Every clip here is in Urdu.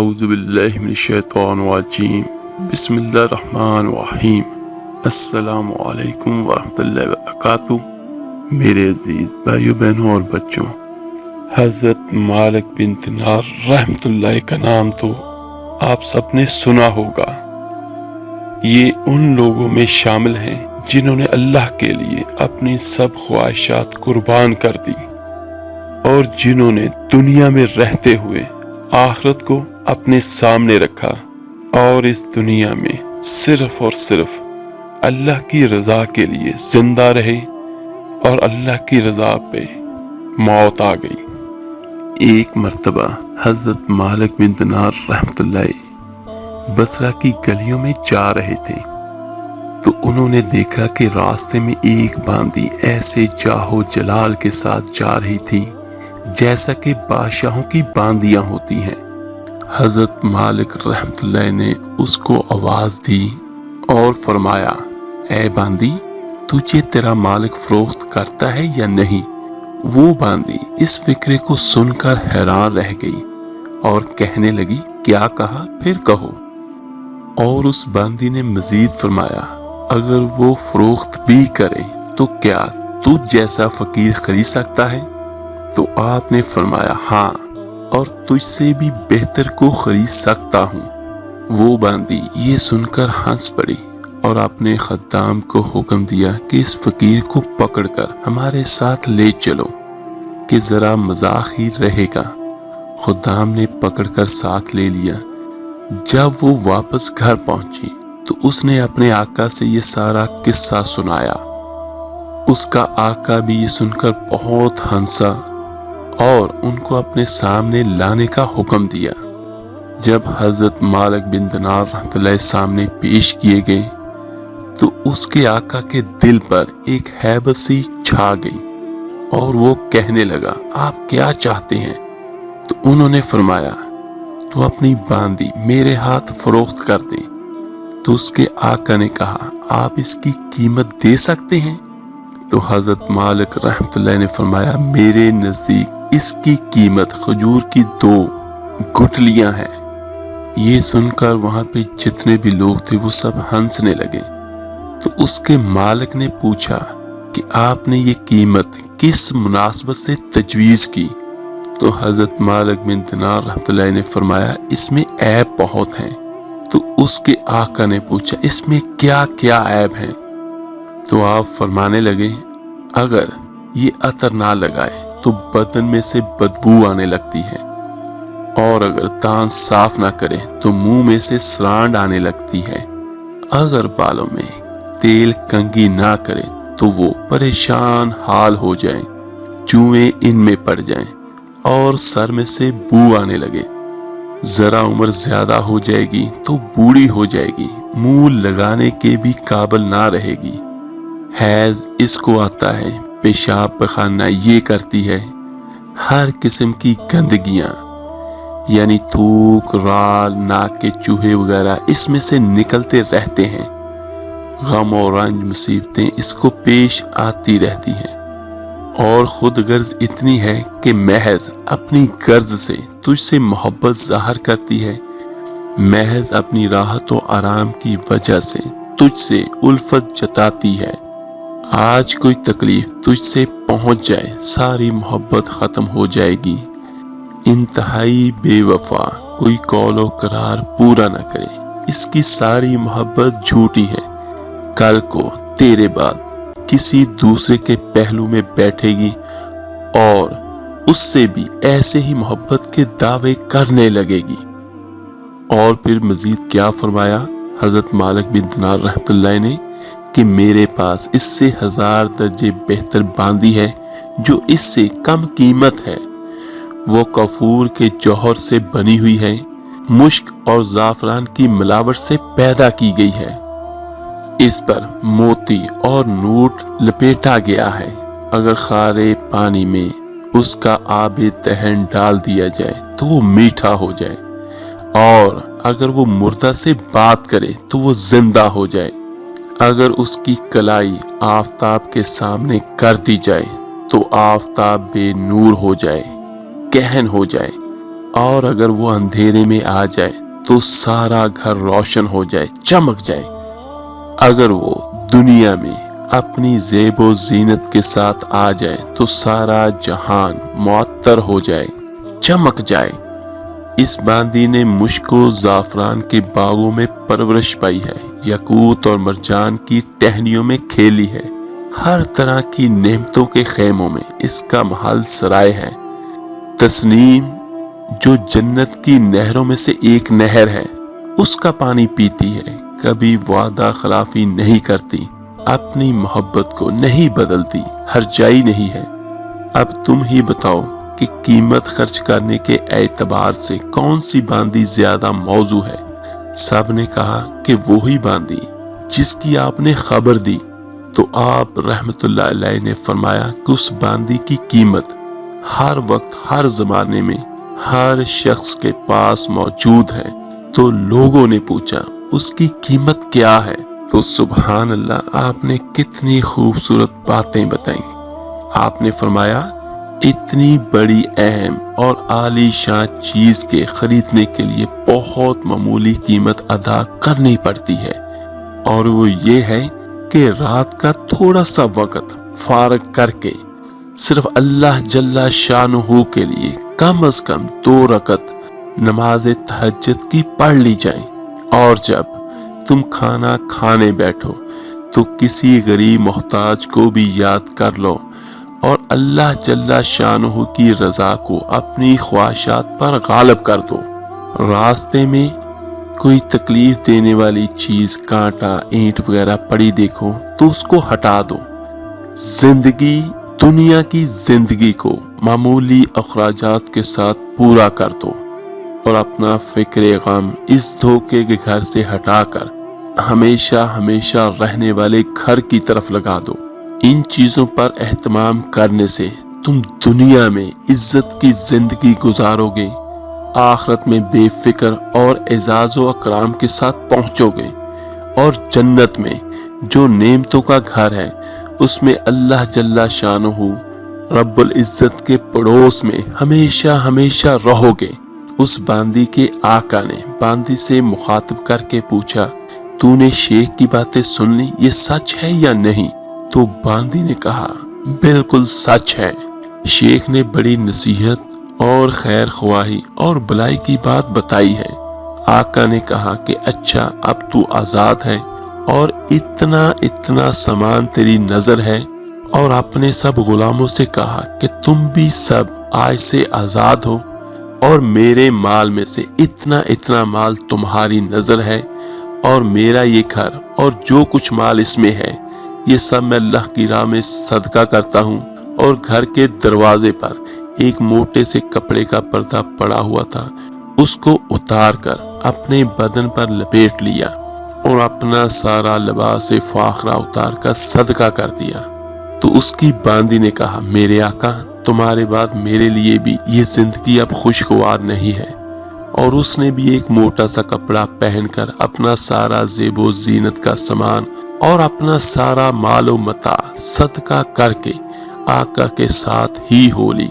اعوذ باللہ من الشیطان الرجیم بسم اللہ الرحمن الرحیم السلام علیکم ورحمۃ اللہ وبرکاتہ۔ میرے عزیز بھائیوں بہنوں اور بچوں، حضرت مالک بن دینار رحمۃ اللہ کا نام تو آپ سب نے سنا ہوگا۔ یہ ان لوگوں میں شامل ہیں جنہوں نے اللہ کے لیے اپنی سب خواہشات قربان کر دی اور جنہوں نے دنیا میں رہتے ہوئے آخرت کو اپنے سامنے رکھا اور اس دنیا میں صرف اور صرف اللہ کی رضا کے لیے زندہ رہے، اور اللہ کی رضا پہ موت آ گئی۔ ایک مرتبہ حضرت مالک بن دینار رحمۃ اللہ بصرہ کی گلیوں میں جا رہے تھے تو انہوں نے دیکھا کہ راستے میں ایک باندی ایسے جاہو جلال کے ساتھ جا رہی تھی جیسا کہ بادشاہوں کی باندیاں ہوتی ہیں۔ حضرت مالک رحمۃ اللہ نے اس کو آواز دی اور فرمایا، اے باندی، تجھے تیرا مالک فروخت کرتا ہے یا نہیں؟ وہ باندی اس فکرے کو سن کر حیران رہ گئی اور کہنے لگی، کیا کہا؟ پھر کہو۔ اور اس باندی نے مزید فرمایا، اگر وہ فروخت بھی کرے تو کیا تجھ جیسا فقیر خرید سکتا ہے؟ تو آپ نے فرمایا، ہاں، اور تجھ سے بھی بہتر کو خرید سکتا ہوں۔ وہ باندی یہ سن کر ہنس پڑی اور اپنے خدام کو حکم دیا کہ اس فقیر کو پکڑ کر ہمارے ساتھ لے چلو کہ ذرا مذاق ہی رہے گا۔ خدام نے پکڑ کر ساتھ لے لیا۔ جب وہ واپس گھر پہنچی تو اس نے اپنے آقا سے یہ سارا قصہ سنایا۔ اس کا آقا بھی یہ سن کر بہت ہنسا اور ان کو اپنے سامنے لانے کا حکم دیا۔ جب حضرت مالک بن دینار رحمۃ اللہ سامنے پیش کیے گئے تو اس کے آقا کے دل پر ایک ہیبت سی چھا گئی اور وہ کہنے لگا، آپ کیا چاہتے ہیں؟ تو انہوں نے فرمایا، تو اپنی باندی میرے ہاتھ فروخت کر دیں۔ تو اس کے آقا نے کہا، آپ اس کی قیمت دے سکتے ہیں؟ تو حضرت مالک رحمۃ اللہ نے فرمایا، میرے نزدیک اس کی قیمت کھجور کی 2 گٹھلیاں ہیں۔ یہ سن کر وہاں پہ جتنے بھی لوگ تھے وہ سب ہنسنے لگے۔ تو اس کے مالک نے پوچھا کہ آپ نے یہ قیمت کس مناسبت سے تجویز کی؟ تو حضرت مالک بن دینار رحمۃ اللہ نے فرمایا، اس میں عیب بہت ہیں۔ تو اس کے آقا نے پوچھا، اس میں کیا کیا عیب ہیں؟ تو آپ فرمانے لگے، اگر یہ عطر نہ لگائے تو بدن میں سے بدبو آنے لگتی ہے، اور اگر دانت صاف نہ کرے تو منہ میں سے سرانڈ آنے لگتی ہے، اگر بالوں میں تیل کنگھی نہ کرے تو وہ پریشان حال ہو جائیں، چوہے ان میں پڑ جائیں اور سر میں سے بو آنے لگے، ذرا عمر زیادہ ہو جائے گی تو بوڑھی ہو جائے گی، منہ لگانے کے بھی قابل نہ رہے گی، حیض اس کو آتا ہے، پیشاب پخانہ یہ کرتی ہے، ہر قسم کی گندگیاں یعنی تھوک، رال، ناک کے چوہے وغیرہ اس میں سے نکلتے رہتے ہیں، غم اور رنج مصیبتیں اس کو پیش آتی رہتی ہیں، اور خود غرض اتنی ہے کہ محض اپنی غرض سے تجھ سے محبت ظاہر کرتی ہے، محض اپنی راحت و آرام کی وجہ سے تجھ سے الفت جتاتی ہے، آج کوئی تکلیف تجھ سے پہنچ جائے ساری محبت ختم ہو جائے گی، انتہائی بے وفا، کوئی قول و قرار پورا نہ کرے، اس کی ساری محبت جھوٹی ہے، کل کو تیرے بعد کسی دوسرے کے پہلو میں بیٹھے گی اور اس سے بھی ایسے ہی محبت کے دعوے کرنے لگے گی۔ اور پھر مزید کیا فرمایا حضرت مالک بن دینار رحمۃ اللہ نے کہ میرے پاس اس سے 1000 درجے بہتر باندی ہے جو اس سے کم قیمت ہے، وہ کافور کے جوہر سے بنی ہوئی ہے، مشک اور زعفران کی ملاوٹ سے پیدا کی گئی ہے، اس پر موتی اور نوٹ لپیٹا گیا ہے، اگر خارے پانی میں اس کا آب دہن ڈال دیا جائے تو وہ میٹھا ہو جائے، اور اگر وہ مردہ سے بات کرے تو وہ زندہ ہو جائے، اگر اس کی کلائی آفتاب کے سامنے کر دی جائے تو آفتاب بے نور ہو جائے، کہن ہو جائے، اور اگر وہ اندھیرے میں آ جائے تو سارا گھر روشن ہو جائے، چمک جائے۔ اگر وہ دنیا میں اپنی زیب و زینت کے ساتھ آ جائے تو سارا جہان معطر ہو جائے، چمک جائے۔ اس باندی نے مشک و زعفران کے باغوں میں پرورش پائی ہے، یاقوت اور مرجان کی ٹہنیوں میں کھیلی ہے، ہر طرح کی نعمتوں کے خیموں میں اس کا محل سرائے ہے۔ تسنیم جو جنت کی نہروں میں سے ایک نہر ہے، اس کا پانی پیتی ہے، کبھی وعدہ خلافی نہیں کرتی، اپنی محبت کو نہیں بدلتی، ہرجائی نہیں ہے۔ اب تم ہی بتاؤ کہ قیمت خرچ کرنے کے اعتبار سے کون سی باندی زیادہ موزوں ہے؟ سب نے کہا کہ وہی باندی جس کی آپ نے خبر دی۔ تو آپ رحمت اللہ علیہ نے فرمایا کہ اس باندی کی قیمت ہر وقت، ہر زمانے میں، ہر شخص کے پاس موجود ہے۔ تو لوگوں نے پوچھا اس کی قیمت کیا ہے؟ تو سبحان اللہ، آپ نے کتنی خوبصورت باتیں بتائیں۔ آپ نے فرمایا اتنی بڑی اہم اور عالی شان چیز کے خریدنے کے لیے بہت معمولی قیمت ادا کرنی پڑتی ہے، اور وہ یہ ہے کہ رات کا تھوڑا سا وقت فارغ کر کے صرف اللہ جل شانہ کے لیے کم از کم 2 رکعت نماز تہجد کی پڑھ لی جائے۔ اور جب تم کھانا کھانے بیٹھو تو کسی غریب محتاج کو بھی یاد کر لو، اور اللہ جل شانہ کی رضا کو اپنی خواہشات پر غالب کر دو۔ راستے میں کوئی تکلیف دینے والی چیز، کانٹا، اینٹ وغیرہ پڑی دیکھو تو اس کو ہٹا دو۔ زندگی، دنیا کی زندگی کو معمولی اخراجات کے ساتھ پورا کر دو، اور اپنا فکر غم اس دھوکے کے گھر سے ہٹا کر ہمیشہ ہمیشہ رہنے والے گھر کی طرف لگا دو۔ ان چیزوں پر اہتمام کرنے سے تم دنیا میں عزت کی زندگی گزارو گے، آخرت میں بے فکر اور اعزاز و اکرام کے ساتھ پہنچو گے، اور جنت میں جو نعمتوں کا گھر ہے اس میں اللہ جل شانہ رب العزت کے پڑوس میں ہمیشہ ہمیشہ رہو گے۔ اس باندی کے آقا نے باندی سے مخاطب کر کے پوچھا، تو نے شیخ کی باتیں سن لی، یہ سچ ہے یا نہیں؟ تو باندی نے کہا بالکل سچ ہے۔ شیخ نے بڑی نصیحت اور خیر خواہی اور بلائی کی بات بتائی ہے۔ آقا نے کہا کہ اچھا، اب تو آزاد ہے، اور اتنا سامان تیری نظر ہے، اور اپنے سب غلاموں سے کہا کہ تم بھی سب آج سے آزاد ہو، اور میرے مال میں سے اتنا مال تمہاری نظر ہے، اور میرا یہ گھر اور جو کچھ مال اس میں ہے یہ سب میں اللہ کی راہ میں صدقہ کرتا ہوں۔ اور گھر کے دروازے پر ایک موٹے سے کپڑے کا پردہ پڑا ہوا تھا، اس کو اتار کر اپنے بدن پر لپیٹ لیا، اور اپنا سارا لباس فاخرہ اتار کر صدقہ کر دیا۔ تو اس کی باندی نے کہا، میرے آقا، تمہارے بعد میرے لیے بھی یہ زندگی اب خوشگوار نہیں ہے۔ اور اس نے بھی ایک موٹا سا کپڑا پہن کر اپنا سارا زیب و زینت کا سامان اور اپنا سارا مال و متاع صدقہ کر کے آقا کے ساتھ ہی ہو لی،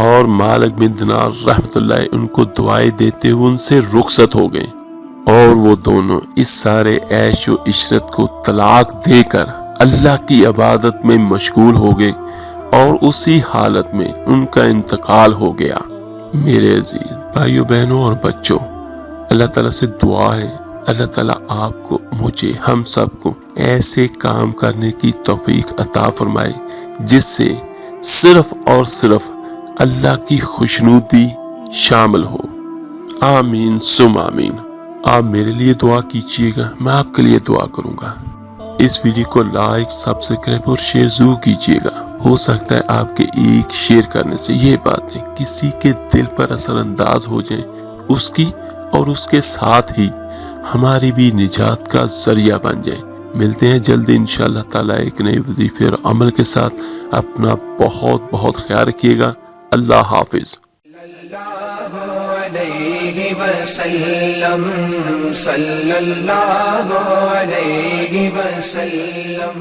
اور مالک بن دینار رحمت اللہ ان کو دعائیں دیتے ہوئے ان سے رخصت ہو گئے، اور وہ دونوں اس سارے عیش و عشرت کو طلاق دے کر اللہ کی عبادت میں مشغول ہو گئے، اور اسی حالت میں ان کا انتقال ہو گیا۔ میرے عزیز بھائیوں، بہنوں اور بچوں، اللہ تعالیٰ سے دعا ہے اللہ تعالیٰ آپ کو، مجھے، ہم سب کو ایسے کام کرنے کی توفیق عطا فرمائے جس سے صرف اور صرف اللہ کی خوشنودی شامل ہو۔ آمین ثم آمین۔ آپ میرے لیے دعا کیجیے گا، میں آپ کے لیے دعا کروں گا۔ اس ویڈیو کو لائک، سبسکرائب اور شیئر ضرور کیجیے گا۔ ہو سکتا ہے آپ کے ایک شیئر کرنے سے یہ باتیں کسی کے دل پر اثر انداز ہو جائیں، اس کی اور اس کے ساتھ ہی ہماری بھی نجات کا ذریعہ بن جائے۔ ملتے ہیں جلدی انشاءاللہ تعالیٰ ایک نئے وظیفے اور عمل کے ساتھ۔ اپنا بہت بہت خیال رکھیے گا۔ اللہ حافظ۔ صلی اللہ علیہ وسلم۔